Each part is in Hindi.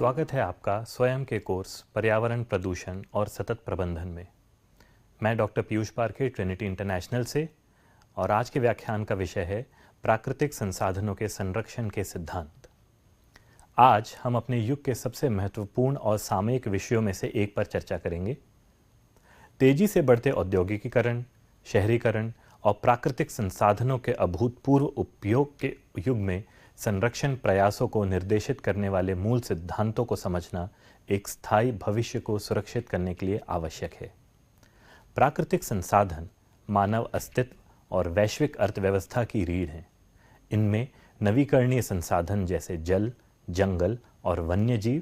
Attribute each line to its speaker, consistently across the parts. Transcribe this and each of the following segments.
Speaker 1: स्वागत है आपका स्वयं के कोर्स पर्यावरण प्रदूषण और सतत प्रबंधन में। मैं doctor Piyush Parkhe Trinity international से, और आज के व्याख्यान का विषय है प्राकृतिक संसाधनों के संरक्षण के सिद्धांत। आज हम अपने युग के सबसे महत्वपूर्ण और सामयिक विषयों में से एक पर चर्चा करेंगे। तेजी से बढ़ते औद्योगिकीकरण, शहरीकरण और प्राकृतिक संसाधनों के अभूतपूर्व उपयोग के युग में संरक्षण प्रयासों को निर्देशित करने वाले मूल सिद्धांतों को समझना एक स्थायी भविष्य को सुरक्षित करने के लिए आवश्यक है। प्राकृतिक संसाधन मानव अस्तित्व और वैश्विक अर्थव्यवस्था की रीढ़ हैं। इनमें नवीकरणीय संसाधन जैसे जल, जंगल और वन्य जीव,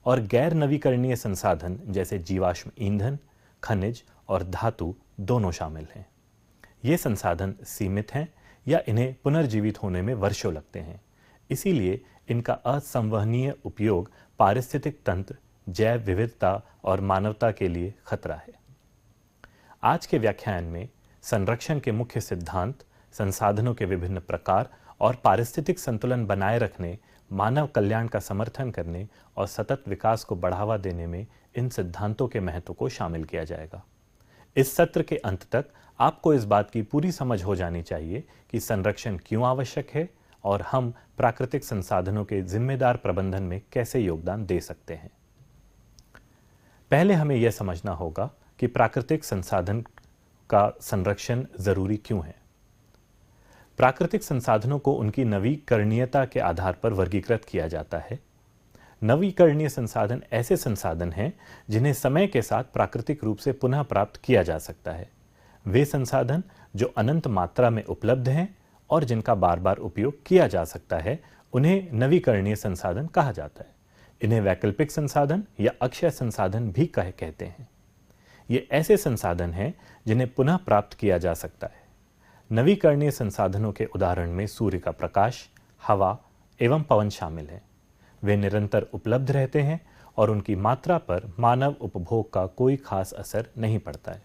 Speaker 1: और गैर नवीकरणीय संसाधन जैसे जीवाश्म ईंधन, खनिज और धातु दोनों शामिल हैं। ये संसाधन सीमित हैं या इन्हें पुनर्जीवित होने में वर्षों लगते हैं। इसीलिए इनका असंवहनीय उपयोग पारिस्थितिक तंत्र, जैव विविधता और मानवता के लिए खतरा है। आज के व्याख्यान में संरक्षण के मुख्य सिद्धांत, संसाधनों के विभिन्न प्रकार और पारिस्थितिक संतुलन बनाए रखने, मानव कल्याण का समर्थन करने और सतत विकास को बढ़ावा देने में इन सिद्धांतों के महत्व को शामिल किया जाएगा। इस सत्र के अंत तक आपको इस बात की पूरी समझ हो जानी चाहिए कि संरक्षण क्यों आवश्यक है और हम प्राकृतिक संसाधनों के जिम्मेदार प्रबंधन में कैसे योगदान दे सकते हैं। पहले हमें यह समझना होगा कि प्राकृतिक संसाधन का संरक्षण जरूरी क्यों है। प्राकृतिक संसाधनों को उनकी नवीकरणीयता के आधार पर वर्गीकृत किया जाता है। नवीकरणीय संसाधन ऐसे संसाधन हैं जिन्हें समय के साथ प्राकृतिक रूप से पुनः प्राप्त किया जा सकता है। वे संसाधन जो अनंत मात्रा में उपलब्ध हैं और जिनका बार बार उपयोग किया जा सकता है, उन्हें नवीकरणीय संसाधन कहा जाता है। इन्हें वैकल्पिक संसाधन या अक्षय संसाधन भी कहते हैं। ये ऐसे संसाधन हैं जिन्हें पुनः प्राप्त किया जा सकता है। नवीकरणीय संसाधनों के उदाहरण में सूर्य का प्रकाश, हवा एवं पवन शामिल हैं। वे निरंतर उपलब्ध रहते हैं और उनकी मात्रा पर मानव उपभोग का कोई खास असर नहीं पड़ता है।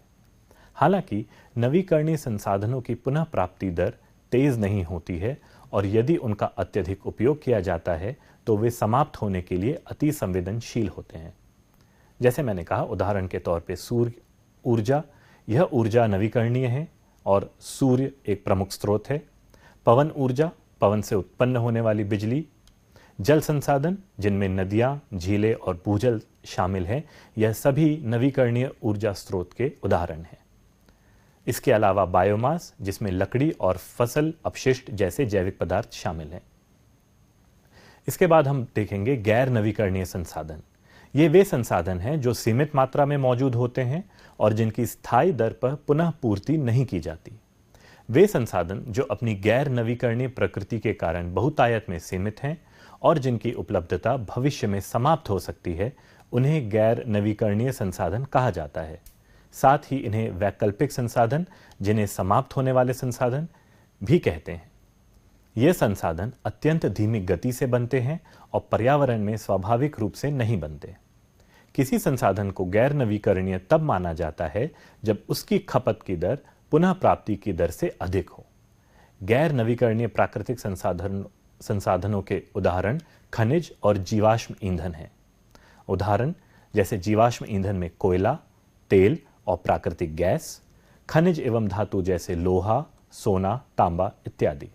Speaker 1: हालांकि नवीकरणीय संसाधनों की पुनः प्राप्ति दर तेज नहीं होती है, और यदि उनका अत्यधिक उपयोग किया जाता है तो वे समाप्त होने के लिए अति संवेदनशील होते हैं। जैसे मैंने कहा, उदाहरण के तौर पे सूर्य ऊर्जा, यह ऊर्जा नवीकरणीय है और सूर्य एक प्रमुख स्रोत है। पवन ऊर्जा, पवन से उत्पन्न होने वाली बिजली। जल संसाधन जिनमें नदियां, झीलें और भूजल शामिल हैं, यह सभी नवीकरणीय ऊर्जा स्रोत के उदाहरण हैं। इसके अलावा बायोमास, जिसमें लकड़ी और फसल अपशिष्ट जैसे जैविक पदार्थ शामिल हैं। इसके बाद हम देखेंगे गैर नवीकरणीय संसाधन। ये वे संसाधन हैं जो सीमित मात्रा में मौजूद होते हैं और जिनकी स्थायी दर पर पुनः पूर्ति नहीं की जाती। वे संसाधन जो अपनी गैर नवीकरणीय प्रकृति के कारण बहुतायत में सीमित हैं और जिनकी उपलब्धता भविष्य में समाप्त हो सकती है, उन्हें गैर नवीकरणीय संसाधन कहा जाता है। साथ ही इन्हें वैकल्पिक संसाधन, जिन्हें समाप्त होने वाले संसाधन भी कहते हैं। ये संसाधन अत्यंत धीमी गति से बनते हैं और पर्यावरण में स्वाभाविक रूप से नहीं बनते। किसी संसाधन को गैर नवीकरणीय तब माना जाता है जब उसकी खपत की दर पुनः प्राप्ति की दर से अधिक हो। गैर नवीकरणीय प्राकृतिक संसाधनों के उदाहरण खनिज और जीवाश्म ईंधन हैं। उदाहरण जैसे जीवाश्म ईंधन में कोयला, तेल और प्राकृतिक गैस, खनिज एवं धातु जैसे लोहा, सोना, तांबा इत्यादि।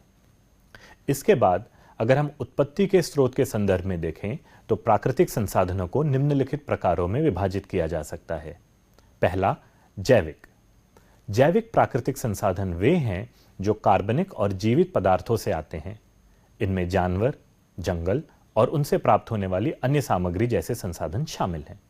Speaker 1: इसके बाद अगर हम उत्पत्ति के स्रोत के संदर्भ में देखें तो प्राकृतिक संसाधनों को निम्नलिखित प्रकारों में विभाजित किया जा सकता है। पहला, जैविक। जैविक प्राकृतिक संसाधन वे हैं जो कार्बनिक और जीवित पदार्थों से आते हैं। इनमें जानवर, जंगल और उनसे प्राप्त होने वाली अन्य सामग्री जैसे संसाधन शामिल हैं।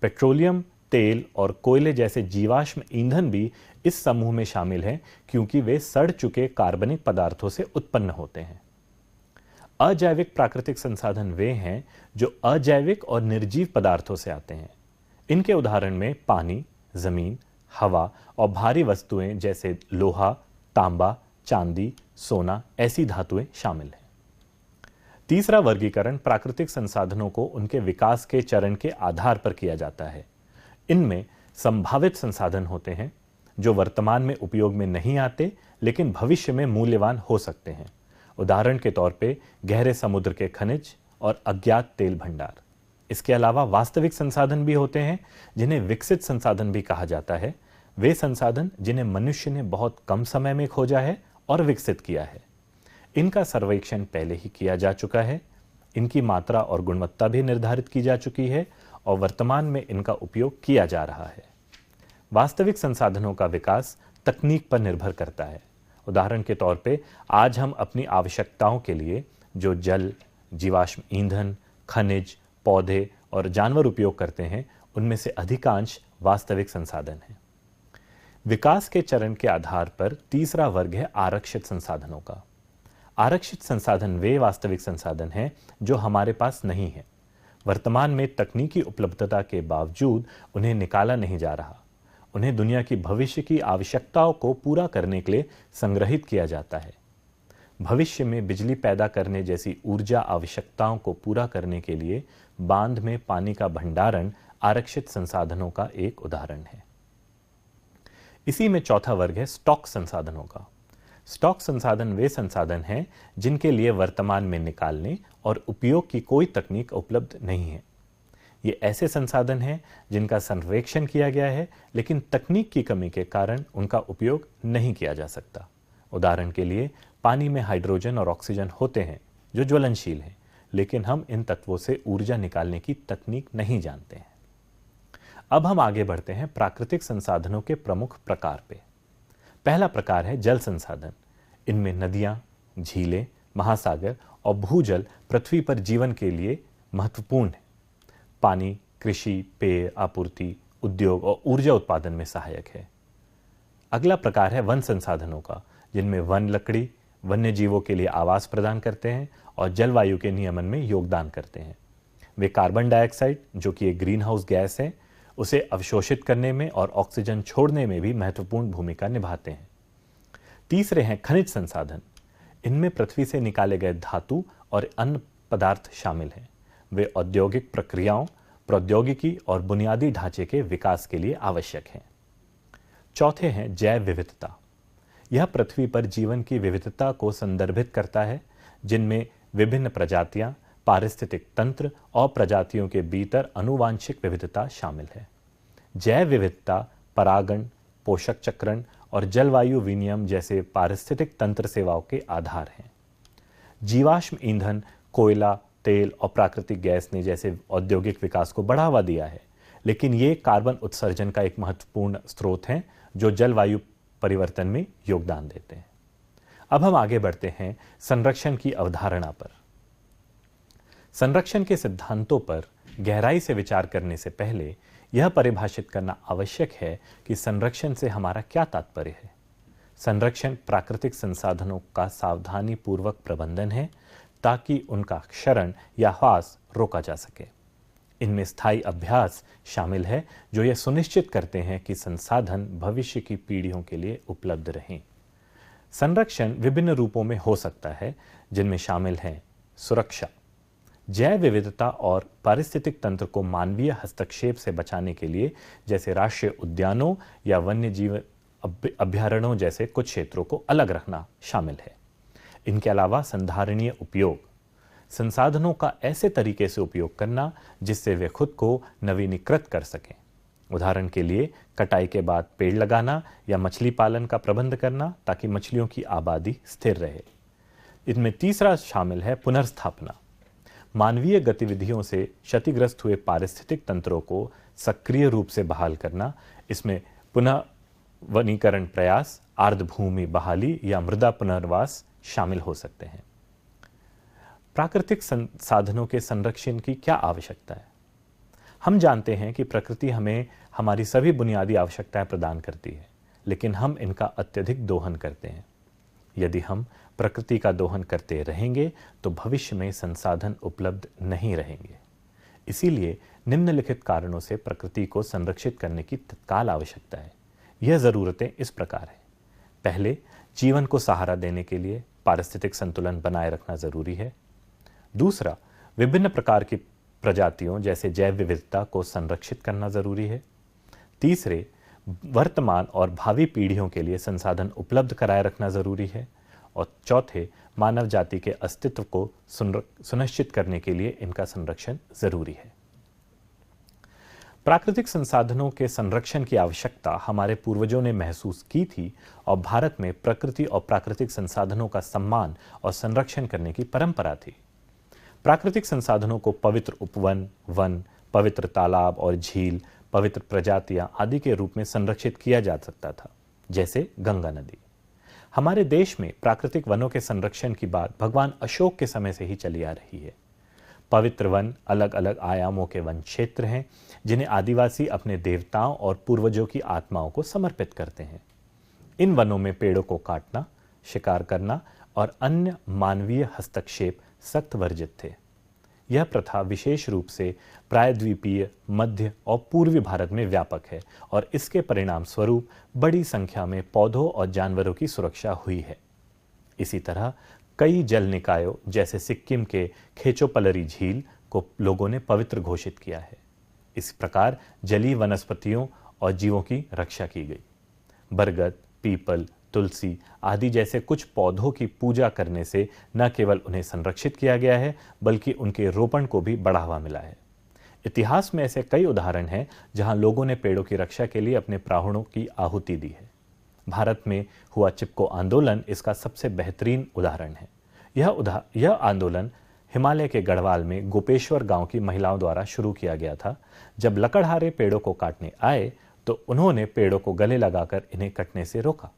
Speaker 1: पेट्रोलियम, तेल और कोयले जैसे जीवाश्म ईंधन भी इस समूह में शामिल हैं, क्योंकि वे सड़ चुके कार्बनिक पदार्थों से उत्पन्न होते हैं। अजैविक प्राकृतिक संसाधन वे हैं जो अजैविक और निर्जीव पदार्थों से आते हैं। इनके उदाहरण में पानी, जमीन, हवा और भारी वस्तुएं जैसे लोहा, तांबा, चांदी, सोना ऐसी धातुएं शामिल हैं। तीसरा वर्गीकरण प्राकृतिक संसाधनों को उनके विकास के चरण के आधार पर किया जाता है। इनमें संभावित संसाधन होते हैं जो वर्तमान में उपयोग में नहीं आते लेकिन भविष्य में मूल्यवान हो सकते हैं। उदाहरण के तौर पे गहरे समुद्र के खनिज और अज्ञात तेल भंडार। इसके अलावा वास्तविक संसाधन भी होते हैं, जिन्हें विकसित संसाधन भी कहा जाता है। वे संसाधन जिन्हें मनुष्य ने बहुत कम समय में खोजा है और विकसित किया है। इनका सर्वेक्षण पहले ही किया जा चुका है, इनकी मात्रा और गुणवत्ता भी निर्धारित की जा चुकी है और वर्तमान में इनका उपयोग किया जा रहा है। वास्तविक संसाधनों का विकास तकनीक पर निर्भर करता है। उदाहरण के तौर पे आज हम अपनी आवश्यकताओं के लिए जो जल, जीवाश्म ईंधन, खनिज, पौधे और जानवर उपयोग करते हैं, उनमें से अधिकांश वास्तविक संसाधन हैं। विकास के चरण के आधार पर तीसरा वर्ग है आरक्षित संसाधनों का। आरक्षित संसाधन वे वास्तविक संसाधन हैं जो हमारे पास नहीं है। वर्तमान में तकनीकी उपलब्धता के बावजूद उन्हें निकाला नहीं जा रहा। उन्हें दुनिया की भविष्य की आवश्यकताओं को पूरा करने के लिए संग्रहित किया जाता है। भविष्य में बिजली पैदा करने जैसी ऊर्जा आवश्यकताओं को पूरा करने के लिए बांध में पानी का भंडारण आरक्षित संसाधनों का एक उदाहरण है। इसी में चौथा वर्ग है स्टॉक संसाधनों का। स्टॉक संसाधन वे संसाधन हैं जिनके लिए वर्तमान में निकालने और उपयोग की कोई तकनीक उपलब्ध नहीं है। ये ऐसे संसाधन हैं जिनका सर्वेक्षण किया गया है, लेकिन तकनीक की कमी के कारण उनका उपयोग नहीं किया जा सकता। उदाहरण के लिए पानी में हाइड्रोजन और ऑक्सीजन होते हैं जो ज्वलनशील हैं, लेकिन हम इन तत्वों से ऊर्जा निकालने की तकनीक नहीं जानते हैं। अब हम आगे बढ़ते हैं प्राकृतिक संसाधनों के प्रमुख प्रकार पे। पहला प्रकार है जल संसाधन। इनमें नदियां, झीलें, महासागर और भूजल पृथ्वी पर जीवन के लिए महत्वपूर्ण है। पानी कृषि, पेय आपूर्ति, उद्योग और ऊर्जा उत्पादन में सहायक है। अगला प्रकार है वन संसाधनों का, जिनमें वन लकड़ी वन्य जीवों के लिए आवास प्रदान करते हैं और जलवायु के नियमन में योगदान करते हैं। वे कार्बन डाइऑक्साइड, जो कि एक ग्रीन हाउस गैस है, उसे अवशोषित करने में और ऑक्सीजन छोड़ने में भी महत्वपूर्ण भूमिका निभाते हैं। तीसरे हैं खनिज संसाधन। इनमें पृथ्वी से निकाले गए धातु और अन्य पदार्थ शामिल हैं। वे औद्योगिक प्रक्रियाओं, प्रौद्योगिकी और बुनियादी ढांचे के विकास के लिए आवश्यक हैं। चौथे हैं जैव विविधता। यह पृथ्वी पर जीवन की विविधता को संदर्भित करता है, जिनमें विभिन्न प्रजातियां, पारिस्थितिक तंत्र और प्रजातियों के भीतर आनुवांशिक विविधता शामिल है। जैव विविधता परागण, पोषक चक्रण और जलवायु विनियम जैसे पारिस्थितिक तंत्र सेवाओं के आधार हैं। जीवाश्म ईंधन, कोयला, तेल और प्राकृतिक गैस ने जैसे औद्योगिक विकास को बढ़ावा दिया है, लेकिन ये कार्बन उत्सर्जन का एक महत्वपूर्ण स्रोत हैं जो जलवायु परिवर्तन में योगदान देते हैं। अब हम आगे बढ़ते हैं संरक्षण की अवधारणा पर। संरक्षण के सिद्धांतों पर गहराई से विचार करने से पहले यह परिभाषित करना आवश्यक है कि संरक्षण से हमारा क्या तात्पर्य है। संरक्षण प्राकृतिक संसाधनों का सावधानी पूर्वक प्रबंधन है ताकि उनका क्षरण या ह्रास रोका जा सके। इनमें स्थायी अभ्यास शामिल है जो यह सुनिश्चित करते हैं कि संसाधन भविष्य की पीढ़ियों के लिए उपलब्ध रहें। संरक्षण विभिन्न रूपों में हो सकता है, जिनमें शामिल हैं सुरक्षा, जैव विविधता और पारिस्थितिक तंत्र को मानवीय हस्तक्षेप से बचाने के लिए, जैसे राष्ट्रीय उद्यानों या वन्य जीव अभयारण्यों जैसे कुछ क्षेत्रों को अलग रखना शामिल है। इनके अलावा संधारणीय उपयोग, संसाधनों का ऐसे तरीके से उपयोग करना जिससे वे खुद को नवीनीकृत कर सकें। उदाहरण के लिए कटाई के बाद पेड़ लगाना या मछली पालन का प्रबंध करना ताकि मछलियों की आबादी स्थिर रहे। इनमें तीसरा शामिल है पुनर्स्थापना। मानवीय गतिविधियों से क्षतिग्रस्त हुए पारिस्थितिक तंत्रों को सक्रिय रूप से बहाल करना। इसमें पुनः वनीकरण प्रयास, आर्द्रभूमि बहाली या मृदा पुनर्वास शामिल हो सकते हैं। प्राकृतिक संसाधनों के संरक्षण की क्या आवश्यकता है? हम जानते हैं कि प्रकृति हमें हमारी सभी बुनियादी आवश्यकताएं प्रदान करती है, लेकिन हम इनका अत्यधिक दोहन करते हैं। यदि हम प्रकृति का दोहन करते रहेंगे तो भविष्य में संसाधन उपलब्ध नहीं रहेंगे। इसीलिए निम्नलिखित कारणों से प्रकृति को संरक्षित करने की तत्काल आवश्यकता है। यह जरूरतें इस प्रकार हैं। पहले, जीवन को सहारा देने के लिए पारिस्थितिक संतुलन बनाए रखना जरूरी है। दूसरा, विभिन्न प्रकार की प्रजातियों जैसे जैव विविधता को संरक्षित करना जरूरी है। तीसरे, वर्तमान और भावी पीढ़ियों के लिए संसाधन उपलब्ध कराए रखना जरूरी है। और चौथे, मानव जाति के अस्तित्व को सुनिश्चित करने के लिए इनका संरक्षण जरूरी है। प्राकृतिक संसाधनों के संरक्षण की आवश्यकता हमारे पूर्वजों ने महसूस की थी और भारत में प्रकृति और प्राकृतिक संसाधनों का सम्मान और संरक्षण करने की परंपरा थी। प्राकृतिक संसाधनों को पवित्र उपवन, वन, पवित्र तालाब और झील, पवित्र प्रजातियां आदि के रूप में संरक्षित किया जा सकता था, जैसे गंगा नदी। हमारे देश में प्राकृतिक वनों के संरक्षण की बात भगवान अशोक के समय से ही चली आ रही है। पवित्र वन अलग अलग आयामों के वन क्षेत्र हैं जिन्हें आदिवासी अपने देवताओं और पूर्वजों की आत्माओं को समर्पित करते हैं। इन वनों में पेड़ों को काटना, शिकार करना और अन्य मानवीय हस्तक्षेप सख्त वर्जित थे। यह प्रथा विशेष रूप से प्रायद्वीपीय, मध्य और पूर्वी भारत में व्यापक है और इसके परिणाम स्वरूप बड़ी संख्या में पौधों और जानवरों की सुरक्षा हुई है। इसी तरह कई जल निकायों जैसे सिक्किम के खेचोपलरी झील को लोगों ने पवित्र घोषित किया है। इस प्रकार जलीय वनस्पतियों और जीवों की रक्षा की गई। बरगद, पीपल, तुलसी आदि जैसे कुछ पौधों की पूजा करने से न केवल उन्हें संरक्षित किया गया है बल्कि उनके रोपण को भी बढ़ावा मिला है। इतिहास में ऐसे कई उदाहरण हैं जहां लोगों ने पेड़ों की रक्षा के लिए अपने प्राणों की आहुति दी है। भारत में हुआ चिपको आंदोलन इसका सबसे बेहतरीन उदाहरण है। यह आंदोलन हिमालय के गढ़वाल में गोपेश्वर गांव की महिलाओं द्वारा शुरू किया गया था। जब लकड़हारे पेड़ों को काटने आए तो उन्होंने पेड़ों को गले लगाकर इन्हें कटने से रोका।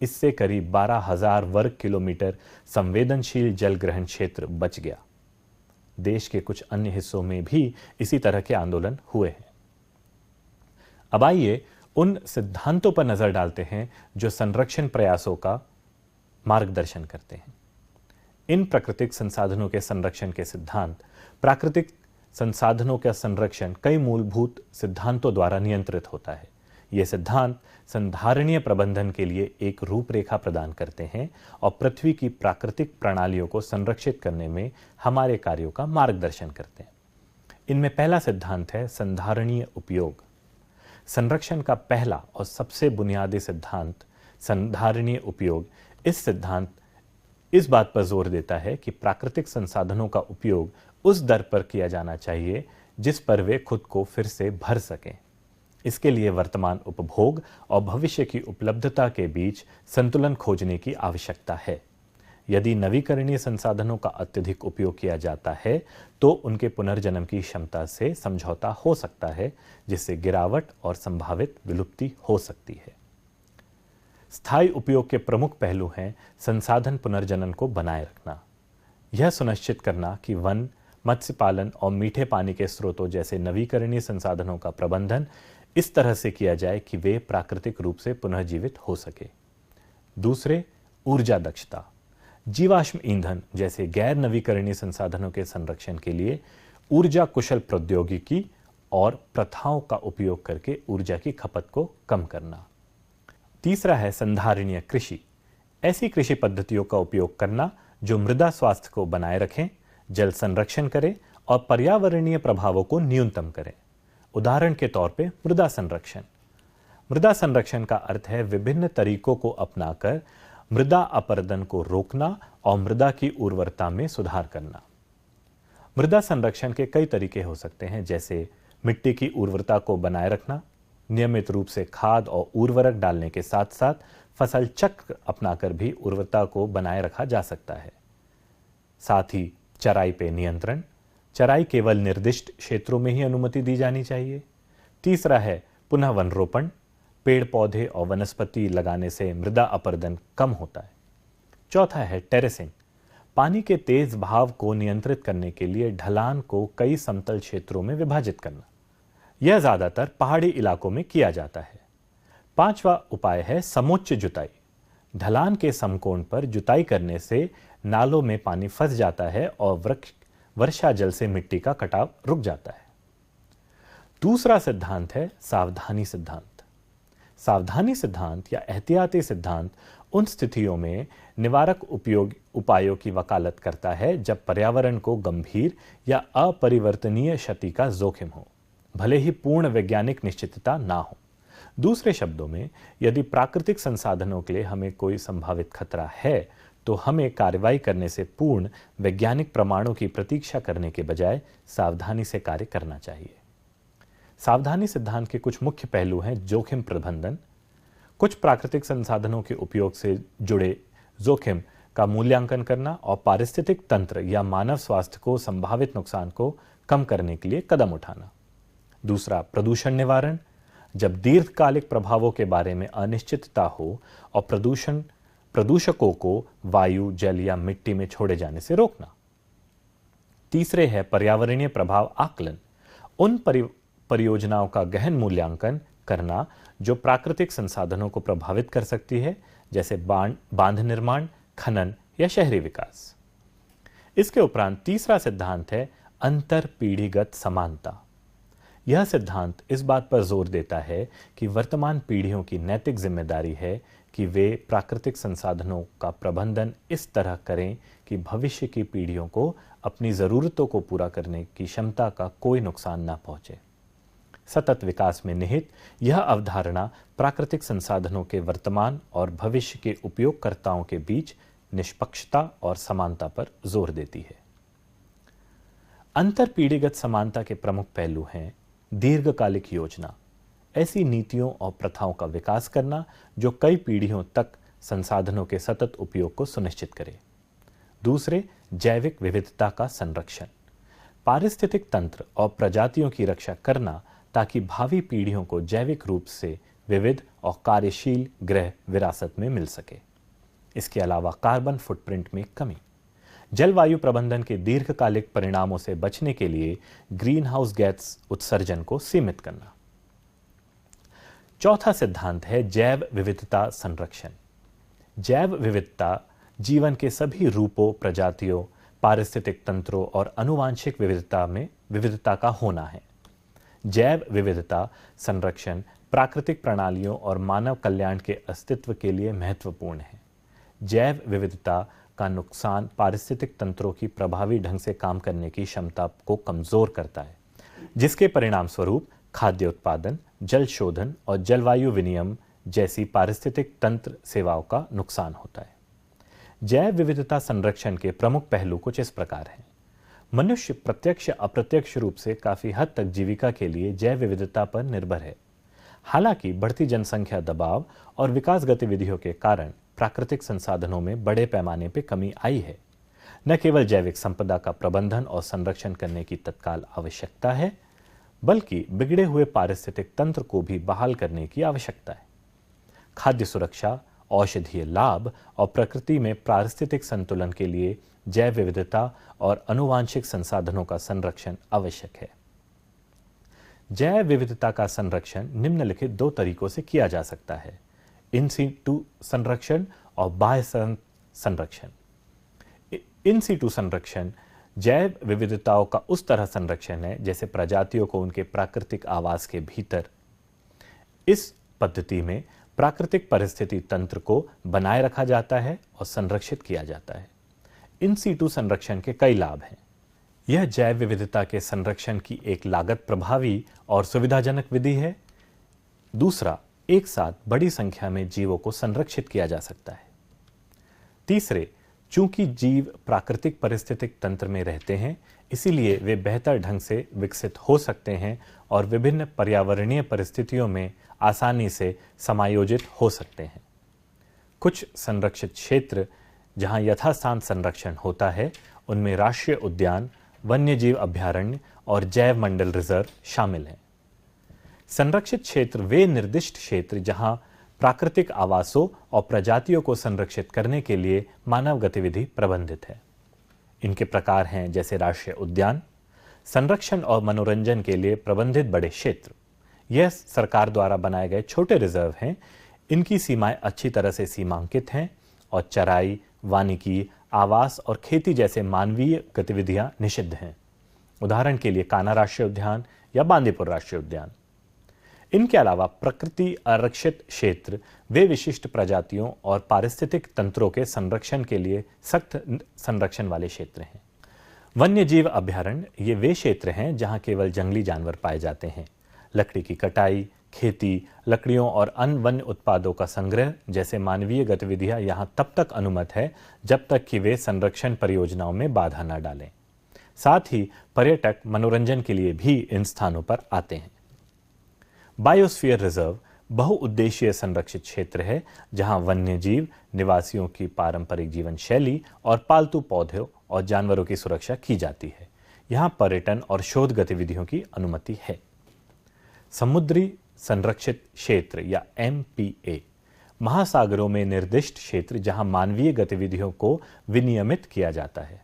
Speaker 1: इससे करीब 12,000 वर्ग किलोमीटर संवेदनशील जल ग्रहण क्षेत्र बच गया। देश के कुछ अन्य हिस्सों में भी इसी तरह के आंदोलन हुए हैं। अब आइए उन सिद्धांतों पर नजर डालते हैं जो संरक्षण प्रयासों का मार्गदर्शन करते हैं। इन प्राकृतिक संसाधनों के संरक्षण के सिद्धांत। प्राकृतिक संसाधनों का संरक्षण कई मूलभूत सिद्धांतों द्वारा नियंत्रित होता है। ये सिद्धांत संधारणीय प्रबंधन के लिए एक रूपरेखा प्रदान करते हैं और पृथ्वी की प्राकृतिक प्रणालियों को संरक्षित करने में हमारे कार्यों का मार्गदर्शन करते हैं। इनमें पहला सिद्धांत है संधारणीय उपयोग। संरक्षण का पहला और सबसे बुनियादी सिद्धांत संधारणीय उपयोग। इस सिद्धांत इस बात पर जोर देता है कि प्राकृतिक संसाधनों का उपयोग उस दर पर किया जाना चाहिए जिस पर वे खुद को फिर से भर सकें। इसके लिए वर्तमान उपभोग और भविष्य की उपलब्धता के बीच संतुलन खोजने की आवश्यकता है। यदि नवीकरणीय संसाधनों का अत्यधिक उपयोग किया जाता है तो उनके पुनर्जन्म की क्षमता से समझौता हो सकता है, जिससे गिरावट और संभावित विलुप्ति हो सकती है। स्थायी उपयोग के प्रमुख पहलू हैं संसाधन पुनर्जनन को बनाए रखना। यह सुनिश्चित करना कि वन, मत्स्य पालन और मीठे पानी के स्रोतों जैसे नवीकरणीय संसाधनों का प्रबंधन इस तरह से किया जाए कि वे प्राकृतिक रूप से पुनर्जीवित हो सके। दूसरे, ऊर्जा दक्षता। जीवाश्म ईंधन जैसे गैर नवीकरणीय संसाधनों के संरक्षण के लिए ऊर्जा कुशल प्रौद्योगिकी और प्रथाओं का उपयोग करके ऊर्जा की खपत को कम करना। तीसरा है संधारणीय कृषि। ऐसी कृषि पद्धतियों का उपयोग करना जो मृदा स्वास्थ्य को बनाए रखें, जल संरक्षण करें और पर्यावरणीय प्रभावों को न्यूनतम करें। उदाहरण के तौर पे मृदा संरक्षण। मृदा संरक्षण का अर्थ है विभिन्न तरीकों को अपनाकर मृदा अपरदन को रोकना और मृदा की उर्वरता में सुधार करना। मृदा संरक्षण के कई तरीके हो सकते हैं, जैसे मिट्टी की उर्वरता को बनाए रखना, नियमित रूप से खाद और उर्वरक डालने के साथ साथ फसल चक्र अपनाकर भी उर्वरता को बनाए रखा जा सकता है। साथ ही चराई पे नियंत्रण। चराई केवल निर्दिष्ट क्षेत्रों में ही अनुमति दी जानी चाहिए। तीसरा है पुनः वन रोपण। पेड़ पौधे और वनस्पति लगाने से मृदा अपरदन कम होता है। चौथा है टेरेसिंग। पानी के तेज बहाव को नियंत्रित करने के लिए ढलान को कई समतल क्षेत्रों में विभाजित करना। यह ज्यादातर पहाड़ी इलाकों में किया जाता है। पांचवा उपाय है समोच्च जुताई। ढलान के समकोण पर जुताई करने से नालों में पानी फंस जाता है और वर्षा जल से मिट्टी का कटाव रुक जाता है। दूसरा सिद्धांत है सावधानी सिद्धांत। सावधानी सिद्धांत या एहतियाती सिद्धांत उन स्थितियों में निवारक उपायों की वकालत करता है जब पर्यावरण को गंभीर या अपरिवर्तनीय क्षति का जोखिम हो, भले ही पूर्ण वैज्ञानिक निश्चितता ना हो। दूसरे शब्दों में, यदि प्राकृतिक संसाधनों के लिए हमें कोई संभावित खतरा है तो हमें कार्रवाई करने से पूर्ण वैज्ञानिक प्रमाणों की प्रतीक्षा करने के बजाय सावधानी से कार्य करना चाहिए। सावधानी सिद्धांत के कुछ मुख्य पहलू हैं जोखिम प्रबंधन, कुछ प्राकृतिक संसाधनों के उपयोग से जुड़े जोखिम का मूल्यांकन करना और पारिस्थितिक तंत्र या मानव स्वास्थ्य को संभावित नुकसान को कम करने के लिए कदम उठाना। दूसरा, प्रदूषण निवारण, जब दीर्घकालिक प्रभावों के बारे में अनिश्चितता हो और प्रदूषकों को वायु, जल या मिट्टी में छोड़े जाने से रोकना। तीसरे है पर्यावरणीय प्रभाव आकलन, उन परियोजनाओं का गहन मूल्यांकन करना जो प्राकृतिक संसाधनों को प्रभावित कर सकती है, जैसे बांध निर्माण, खनन या शहरी विकास। इसके उपरांत तीसरा सिद्धांत है अंतर पीढ़ीगत समानता। यह सिद्धांत इस बात पर जोर देता है कि वर्तमान पीढ़ियों की नैतिक जिम्मेदारी है कि वे प्राकृतिक संसाधनों का प्रबंधन इस तरह करें कि भविष्य की पीढ़ियों को अपनी जरूरतों को पूरा करने की क्षमता का कोई नुकसान न पहुंचे। सतत विकास में निहित यह अवधारणा प्राकृतिक संसाधनों के वर्तमान और भविष्य के उपयोगकर्ताओं के बीच निष्पक्षता और समानता पर जोर देती है। अंतर पीढ़ीगत समानता के प्रमुख पहलू हैं दीर्घकालिक योजना, ऐसी नीतियों और प्रथाओं का विकास करना जो कई पीढ़ियों तक संसाधनों के सतत उपयोग को सुनिश्चित करे। दूसरे, जैविक विविधता का संरक्षण, पारिस्थितिक तंत्र और प्रजातियों की रक्षा करना ताकि भावी पीढ़ियों को जैविक रूप से विविध और कार्यशील ग्रह विरासत में मिल सके। इसके अलावा कार्बन फुटप्रिंट में कमी, जलवायु प्रबंधन के दीर्घकालिक परिणामों से बचने के लिए ग्रीन हाउस गैस उत्सर्जन को सीमित करना। चौथा सिद्धांत है जैव विविधता संरक्षण। जैव विविधता जीवन के सभी रूपों, प्रजातियों, पारिस्थितिक तंत्रों और आनुवांशिक विविधता में विविधता का होना है। जैव विविधता संरक्षण प्राकृतिक प्रणालियों और मानव कल्याण के अस्तित्व के लिए महत्वपूर्ण है। जैव विविधता का नुकसान पारिस्थितिक तंत्रों की प्रभावी ढंग से काम करने की क्षमता को कमजोर करता है, जिसके परिणाम स्वरूप खाद्य उत्पादन, जल शोधन और जलवायु विनियम जैसी पारिस्थितिक तंत्र सेवाओं का नुकसान होता है। जैव विविधता संरक्षण के प्रमुख पहलू कुछ इस प्रकार हैं। मनुष्य प्रत्यक्ष या अप्रत्यक्ष रूप से काफी हद तक जीविका के लिए जैव विविधता पर निर्भर है। हालांकि बढ़ती जनसंख्या दबाव और विकास गतिविधियों के कारण प्राकृतिक संसाधनों में बड़े पैमाने पर कमी आई है। न केवल जैविक संपदा का प्रबंधन और संरक्षण करने की तत्काल आवश्यकता है, बल्कि बिगड़े हुए पारिस्थितिक तंत्र को भी बहाल करने की आवश्यकता है। खाद्य सुरक्षा, औषधीय लाभ और प्रकृति में पारिस्थितिक संतुलन के लिए जैव विविधता और आनुवांशिक संसाधनों का संरक्षण आवश्यक है। जैव विविधता का संरक्षण निम्नलिखित दो तरीकों से किया जा सकता है: इन सीटू संरक्षण और बाह्य संरक्षण। इन सीटू संरक्षण जैव विविधताओं का उस तरह संरक्षण है जैसे प्रजातियों को उनके प्राकृतिक आवास के भीतर। इस पद्धति में प्राकृतिक परिस्थिति तंत्र को बनाए रखा जाता है और संरक्षित किया जाता है। इन सीटू संरक्षण के कई लाभ हैं। यह जैव विविधता के संरक्षण की एक लागत प्रभावी और सुविधाजनक विधि है। दूसरा, एक साथ बड़ी संख्या में जीवों को संरक्षित किया जा सकता है। तीसरे, चूंकि जीव प्राकृतिक परिस्थितिक तंत्र में रहते हैं, इसीलिए वे बेहतर ढंग से विकसित हो सकते हैं और विभिन्न पर्यावरणीय परिस्थितियों में आसानी से समायोजित हो सकते हैं। कुछ संरक्षित क्षेत्र जहां यथास्थान संरक्षण होता है, उनमें राष्ट्रीय उद्यान, वन्यजीव अभयारण्य और जैव मंडल रिजर्व शामिल हैं। संरक्षित क्षेत्र वे निर्दिष्ट क्षेत्र जहां प्राकृतिक आवासों और प्रजातियों को संरक्षित करने के लिए मानव गतिविधि प्रबंधित है। इनके प्रकार हैं जैसे राष्ट्रीय उद्यान, संरक्षण और मनोरंजन के लिए प्रबंधित बड़े क्षेत्र। यह सरकार द्वारा बनाए गए छोटे रिजर्व हैं। इनकी सीमाएं अच्छी तरह से सीमांकित हैं और चराई, वानिकी, आवास और खेती जैसे मानवीय गतिविधियां निषिद्ध हैं। उदाहरण के लिए कान्हा राष्ट्रीय उद्यान या बांदीपुर राष्ट्रीय उद्यान। इनके अलावा प्रकृति आरक्षित क्षेत्र वे विशिष्ट प्रजातियों और पारिस्थितिक तंत्रों के संरक्षण के लिए सख्त संरक्षण वाले क्षेत्र हैं। वन्यजीव अभयारण्य ये वे क्षेत्र हैं जहां केवल जंगली जानवर पाए जाते हैं। लकड़ी की कटाई, खेती, लकड़ियों और अन्य वन्य उत्पादों का संग्रह जैसे मानवीय गतिविधियां यहां तब तक अनुमत है जब तक कि वे संरक्षण परियोजनाओं में बाधा न डालें। साथ ही पर्यटक मनोरंजन के लिए भी इन स्थानों पर आते हैं। बायोस्फीयर रिजर्व बहुउद्देशीय संरक्षित क्षेत्र है जहां वन्य जीव, निवासियों की पारंपरिक जीवन शैली और पालतू पौधों और जानवरों की सुरक्षा की जाती है। यहां पर्यटन और शोध गतिविधियों की अनुमति है। समुद्री संरक्षित क्षेत्र या MPA महासागरों में निर्दिष्ट क्षेत्र जहां मानवीय गतिविधियों को विनियमित किया जाता है।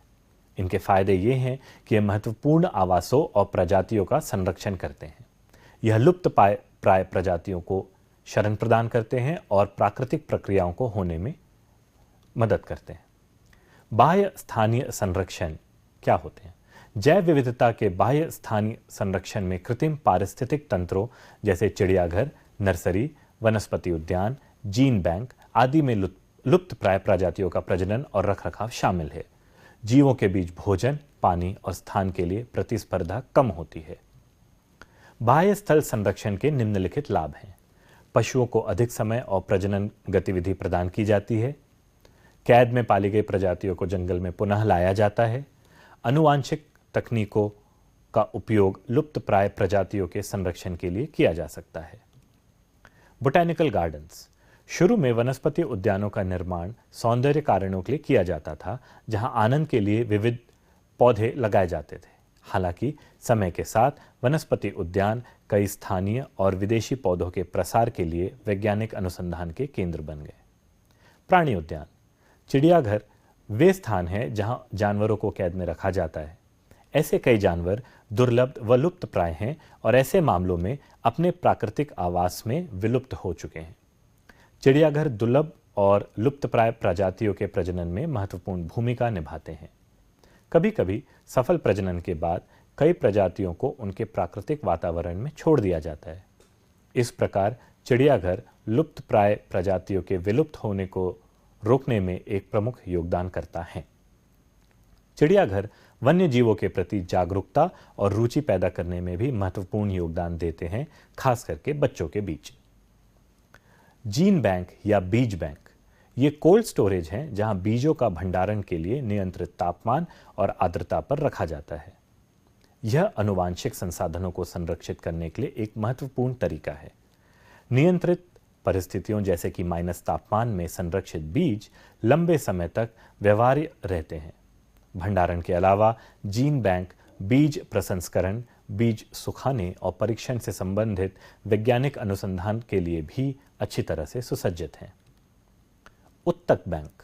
Speaker 1: इनके फायदे ये हैं कि ये महत्वपूर्ण आवासों और प्रजातियों का संरक्षण करते हैं। यह लुप्त प्राय प्रजातियों को शरण प्रदान करते हैं और प्राकृतिक प्रक्रियाओं को होने में मदद करते हैं। बाह्य स्थानीय संरक्षण क्या होते हैं? जैव विविधता के बाह्य स्थानीय संरक्षण में कृत्रिम पारिस्थितिक तंत्रों जैसे चिड़ियाघर, नर्सरी, वनस्पति उद्यान, जीन बैंक आदि में लुप्त प्राय प्रजातियों का प्रजनन और रखरखाव शामिल है। जीवों के बीच भोजन, पानी और स्थान के लिए प्रतिस्पर्धा कम होती है। बाह्य स्थल संरक्षण के निम्नलिखित लाभ हैं। पशुओं को अधिक समय और प्रजनन गतिविधि प्रदान की जाती है। कैद में पाली गई प्रजातियों को जंगल में पुनः लाया जाता है। आनुवांशिक तकनीकों का उपयोग लुप्त प्राय प्रजातियों के संरक्षण के लिए किया जा सकता है। बोटैनिकल गार्डन्स शुरू में वनस्पति उद्यानों का निर्माण सौंदर्य कारणों के लिए किया जाता था, जहां आनंद के लिए विविध पौधे लगाए जाते थे। हालांकि समय के साथ वनस्पति उद्यान कई स्थानीय और विदेशी पौधों के प्रसार के लिए वैज्ञानिक अनुसंधान के केंद्र बन गए। प्राणी उद्यान चिड़ियाघर वे स्थान हैं जहां जानवरों को कैद में रखा जाता है। ऐसे कई जानवर दुर्लभ व लुप्त प्राय हैं और ऐसे मामलों में अपने प्राकृतिक आवास में विलुप्त हो चुके हैं। चिड़ियाघर दुर्लभ और लुप्तप्राय प्रजातियों के प्रजनन में महत्वपूर्ण भूमिका निभाते हैं। कभी कभी सफल प्रजनन के बाद कई प्रजातियों को उनके प्राकृतिक वातावरण में छोड़ दिया जाता है। इस प्रकार चिड़ियाघर लुप्तप्राय प्रजातियों के विलुप्त होने को रोकने में एक प्रमुख योगदान करता है। चिड़ियाघर वन्य जीवों के प्रति जागरूकता और रुचि पैदा करने में भी महत्वपूर्ण योगदान देते हैं, खास करके बच्चों के बीच। जीन बैंक या बीज बैंक ये कोल्ड स्टोरेज हैं जहां बीजों का भंडारण के लिए नियंत्रित तापमान और आर्द्रता पर रखा जाता है। यह आनुवांशिक संसाधनों को संरक्षित करने के लिए एक महत्वपूर्ण तरीका है। नियंत्रित परिस्थितियों जैसे कि माइनस तापमान में संरक्षित बीज लंबे समय तक व्यवहार्य रहते हैं। भंडारण के अलावा जीन बैंक बीज प्रसंस्करण, बीज सुखाने और परीक्षण से संबंधित वैज्ञानिक अनुसंधान के लिए भी अच्छी तरह से सुसज्जित हैं। उत्तक बैंक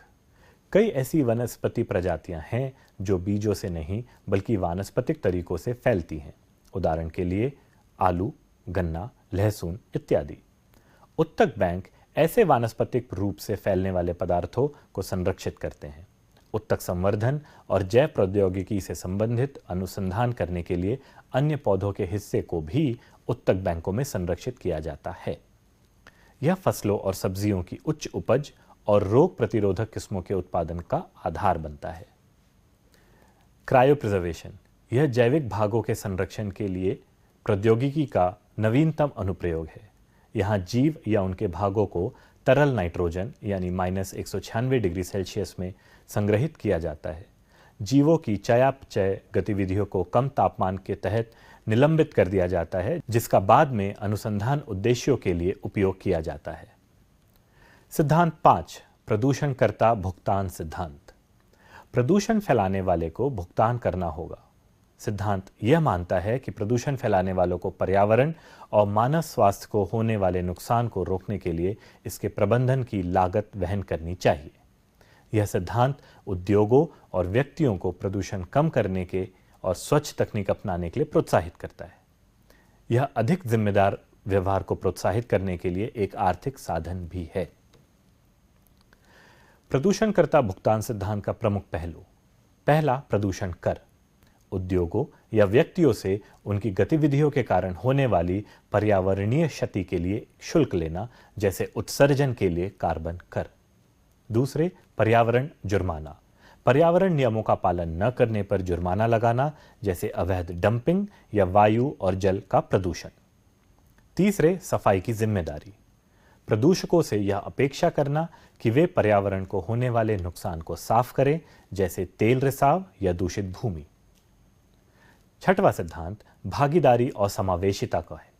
Speaker 1: कई ऐसी वनस्पति प्रजातियां हैं जो बीजों से नहीं बल्कि वानस्पतिक तरीकों से फैलती हैं। उदाहरण के लिए आलू, गन्ना, लहसुन इत्यादि। उत्तक बैंक ऐसे वानस्पतिक रूप से फैलने वाले पदार्थों को संरक्षित करते हैं। उत्तक संवर्धन और जैव प्रौद्योगिकी से संबंधित अनुसंधान करने के लिए अन्य पौधों के हिस्से को भी उत्तक बैंकों में संरक्षित किया जाता है। यह फसलों और सब्जियों की उच्च उपज और रोग प्रतिरोधक किस्मों के उत्पादन का आधार बनता है। क्रायोप्रिजर्वेशन यह जैविक भागों के संरक्षण के लिए प्रौद्योगिकी का नवीनतम अनुप्रयोग है। यहाँ जीव या उनके भागों को तरल नाइट्रोजन यानी -196 डिग्री सेल्सियस में संग्रहित किया जाता है। जीवों की चयापचय गतिविधियों को कम तापमान के तहत निलंबित कर दिया जाता है, जिसका बाद में अनुसंधान उद्देश्यों के लिए उपयोग किया जाता है। सिद्धांत 5 प्रदूषणकर्ता भुगतान सिद्धांत। प्रदूषण फैलाने वाले को भुगतान करना होगा। सिद्धांत यह मानता है कि प्रदूषण फैलाने वालों को पर्यावरण और मानव स्वास्थ्य को होने वाले नुकसान को रोकने के लिए इसके प्रबंधन की लागत वहन करनी चाहिए। यह सिद्धांत उद्योगों और व्यक्तियों को प्रदूषण कम करने के और स्वच्छ तकनीक अपनाने के लिए प्रोत्साहित करता है। यह अधिक जिम्मेदार व्यवहार को प्रोत्साहित करने के लिए एक आर्थिक साधन भी है। प्रदूषणकर्ता भुगतान सिद्धांत का प्रमुख पहलू। पहला, प्रदूषण कर। उद्योगों या व्यक्तियों से उनकी गतिविधियों के कारण होने वाली पर्यावरणीय क्षति के लिए शुल्क लेना, जैसे उत्सर्जन के लिए कार्बन कर। दूसरे, पर्यावरण जुर्माना। पर्यावरण नियमों का पालन न करने पर जुर्माना लगाना, जैसे अवैध डंपिंग या वायु और जल का प्रदूषण। तीसरे, सफाई की जिम्मेदारी। प्रदूषकों से यह अपेक्षा करना कि वे पर्यावरण को होने वाले नुकसान को साफ करें, जैसे तेल रिसाव या दूषित भूमि। छठवां सिद्धांत भागीदारी और समावेशिता का है।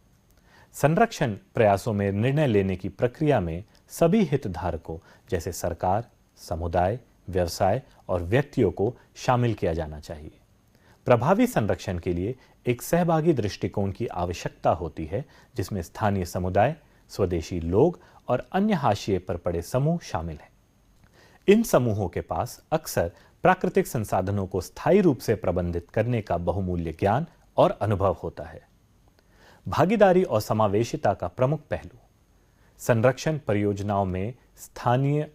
Speaker 1: संरक्षण प्रयासों में निर्णय लेने की प्रक्रिया में सभी हितधारकों जैसे सरकार, समुदाय, व्यवसाय और व्यक्तियों को शामिल किया जाना चाहिए। प्रभावी संरक्षण के लिए एक सहभागी दृष्टिकोण की आवश्यकता होती है, जिसमें स्थानीय समुदाय, स्वदेशी लोग और अन्य हाशिए पर पड़े समूह शामिल हैं। इन समूहों के पास अक्सर प्राकृतिक संसाधनों को स्थायी रूप से प्रबंधित करने का बहुमूल्य ज्ञान और अनुभव होता है। भागीदारी और समावेशिता का प्रमुख पहलू। संरक्षण परियोजनाओं में स्थानीय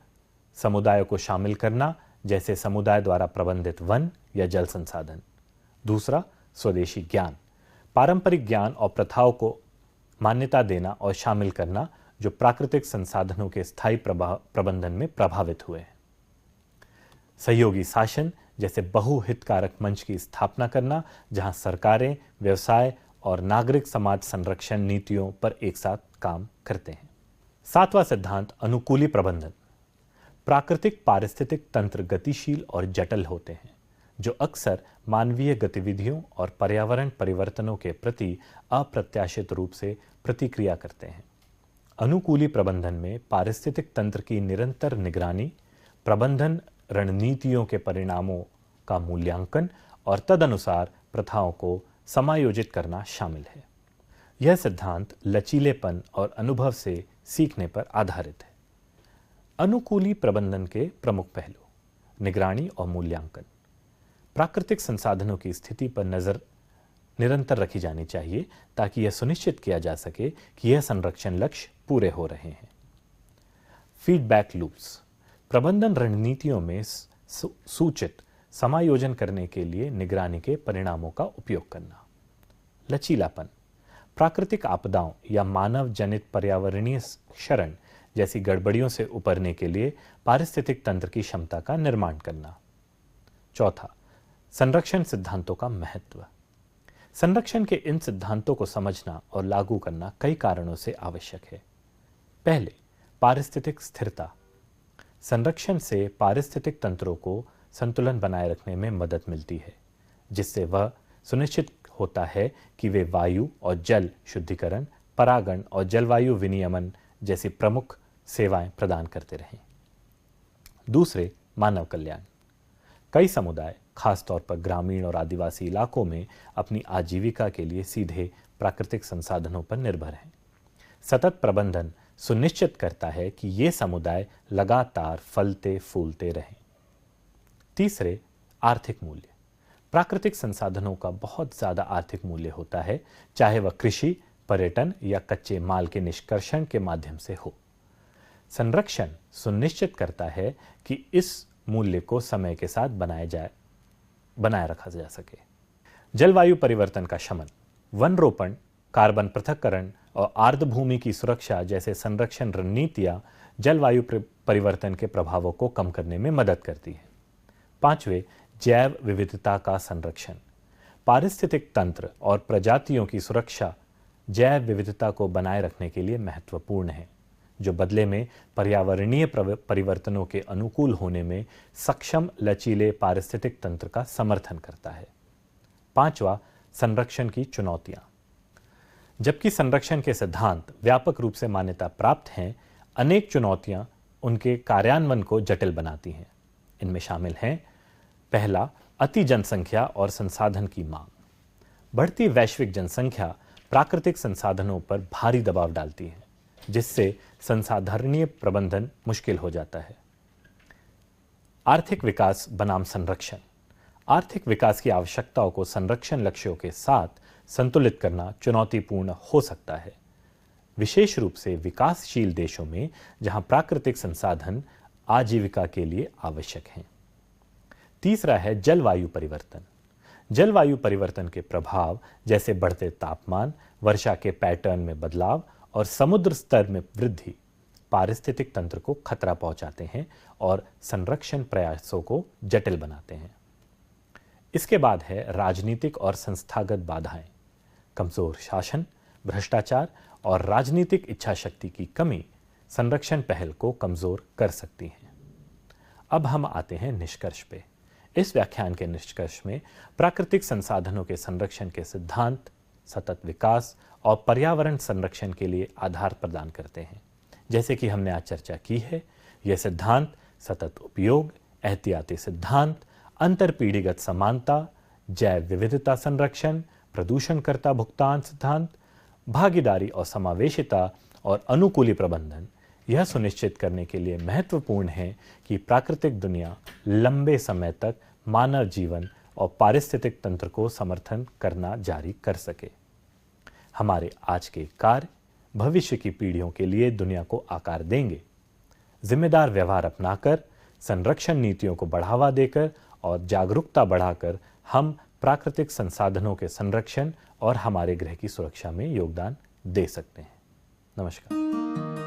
Speaker 1: समुदायों को शामिल करना, जैसे समुदाय द्वारा प्रबंधित वन या जल संसाधन। दूसरा, स्वदेशी ज्ञान, पारंपरिक ज्ञान और प्रथाओं को मान्यता देना और शामिल करना जो प्राकृतिक संसाधनों के स्थायी प्रबंधन में प्रभावित हुए हैं। सहयोगी शासन, जैसे बहुहितकारक मंच की स्थापना करना, जहां सरकारें, व्यवसाय और नागरिक समाज संरक्षण नीतियों पर एक साथ काम करते हैं। सातवां सिद्धांत, अनुकूली प्रबंधन। प्राकृतिक पारिस्थितिक तंत्र गतिशील और जटिल होते हैं, जो अक्सर मानवीय गतिविधियों और पर्यावरण परिवर्तनों के प्रति अप्रत्याशित रूप से प्रतिक्रिया करते हैं। अनुकूली प्रबंधन में पारिस्थितिक तंत्र की निरंतर निगरानी, प्रबंधन रणनीतियों के परिणामों का मूल्यांकन और तदनुसार प्रथाओं को समायोजित करना शामिल है। यह सिद्धांत लचीलेपन और अनुभव से सीखने पर आधारित है। अनुकूली प्रबंधन के प्रमुख पहलू। निगरानी और मूल्यांकन। प्राकृतिक संसाधनों की स्थिति पर नजर निरंतर रखी जानी चाहिए ताकि यह सुनिश्चित किया जा सके कि यह संरक्षण लक्ष्य पूरे हो रहे हैं। Feedback loops. प्रबंधन रणनीतियों में सूचित समायोजन करने के लिए निगरानी के परिणामों का उपयोग करना। लचीलापन। प्राकृतिक आपदाओं या मानव जनित पर्यावरणीय क्षरण जैसी गड़बड़ियों से उबरने के लिए पारिस्थितिक तंत्र की क्षमता का निर्माण करना। चौथा, संरक्षण सिद्धांतों का महत्व। संरक्षण के इन सिद्धांतों को समझना और लागू करना कई कारणों से आवश्यक है। पहले, पारिस्थितिक स्थिरता। संरक्षण से पारिस्थितिक तंत्रों को संतुलन बनाए रखने में मदद मिलती है, जिससे वह सुनिश्चित होता है कि वे वायु और जल शुद्धिकरण, परागण और जलवायु विनियमन जैसी प्रमुख सेवाएं प्रदान करते रहें। दूसरे, मानव कल्याण। कई समुदाय, खासतौर पर ग्रामीण और आदिवासी इलाकों में, अपनी आजीविका के लिए सीधे प्राकृतिक संसाधनों पर निर्भर हैं। सतत प्रबंधन सुनिश्चित करता है कि ये समुदाय लगातार फलते फूलते रहें। तीसरे, आर्थिक मूल्य। प्राकृतिक संसाधनों का बहुत ज्यादा आर्थिक मूल्य होता है, चाहे वह कृषि, पर्यटन या कच्चे माल के निष्कर्षण के माध्यम से हो। संरक्षण सुनिश्चित करता है कि इस मूल्य को समय के साथ बनाए रखा जा सके। जलवायु परिवर्तन का शमन। वन रोपण, कार्बन पृथक्करण और आर्द्रभूमि की सुरक्षा जैसे संरक्षण रणनीतियां जलवायु परिवर्तन के प्रभावों को कम करने में मदद करती हैं। पांचवें, जैव विविधता का संरक्षण। पारिस्थितिक तंत्र और प्रजातियों की सुरक्षा जैव विविधता को बनाए रखने के लिए महत्वपूर्ण है, जो बदले में पर्यावरणीय परिवर्तनों के अनुकूल होने में सक्षम लचीले पारिस्थितिक तंत्र का समर्थन करता है। पांचवा, संरक्षण की चुनौतियां। जबकि संरक्षण के सिद्धांत व्यापक रूप से मान्यता प्राप्त हैं, अनेक चुनौतियां उनके कार्यान्वयन को जटिल बनाती हैं। इनमें शामिल हैं: पहला, अति जनसंख्या और संसाधन की मांग। बढ़ती वैश्विक जनसंख्या प्राकृतिक संसाधनों पर भारी दबाव डालती है, जिससे संसाधनीय प्रबंधन मुश्किल हो जाता है। आर्थिक विकास बनाम संरक्षण। आर्थिक विकास की आवश्यकताओं को संरक्षण लक्ष्यों के साथ संतुलित करना चुनौतीपूर्ण हो सकता है, विशेष रूप से विकासशील देशों में जहां प्राकृतिक संसाधन आजीविका के लिए आवश्यक हैं। तीसरा है जलवायु परिवर्तन। जलवायु परिवर्तन के प्रभाव जैसे बढ़ते तापमान, वर्षा के पैटर्न में बदलाव और समुद्र स्तर में वृद्धि पारिस्थितिक तंत्र को खतरा पहुंचाते हैं और संरक्षण प्रयासों को जटिल बनाते हैं। इसके बाद है राजनीतिक और संस्थागत बाधाएं। कमजोर शासन, भ्रष्टाचार और राजनीतिक इच्छाशक्ति की कमी संरक्षण पहल को कमजोर कर सकती हैं। अब हम आते हैं निष्कर्ष पे। इस व्याख्यान के निष्कर्ष में प्राकृतिक संसाधनों के संरक्षण के सिद्धांत, सतत विकास और पर्यावरण संरक्षण के लिए आधार प्रदान करते हैं। जैसे कि हमने आज चर्चा की है, यह सिद्धांत सतत उपयोग, एहतियाती सिद्धांत, अंतरपीढ़ीगत समानता, जैव विविधता संरक्षण, प्रदूषणकर्ता भुगतान सिद्धांत, भागीदारी और समावेशिता और अनुकूली प्रबंधन यह सुनिश्चित करने के लिए महत्वपूर्ण है कि प्राकृतिक दुनिया लंबे समय तक मानव जीवन और पारिस्थितिक तंत्र को समर्थन करना जारी कर सके। हमारे आज के कार्य भविष्य की पीढ़ियों के लिए दुनिया को आकार देंगे। जिम्मेदार व्यवहार अपनाकर, संरक्षण नीतियों को बढ़ावा देकर और जागरूकता बढ़ाकर हम प्राकृतिक संसाधनों के संरक्षण और हमारे ग्रह की सुरक्षा में योगदान दे सकते हैं। नमस्कार।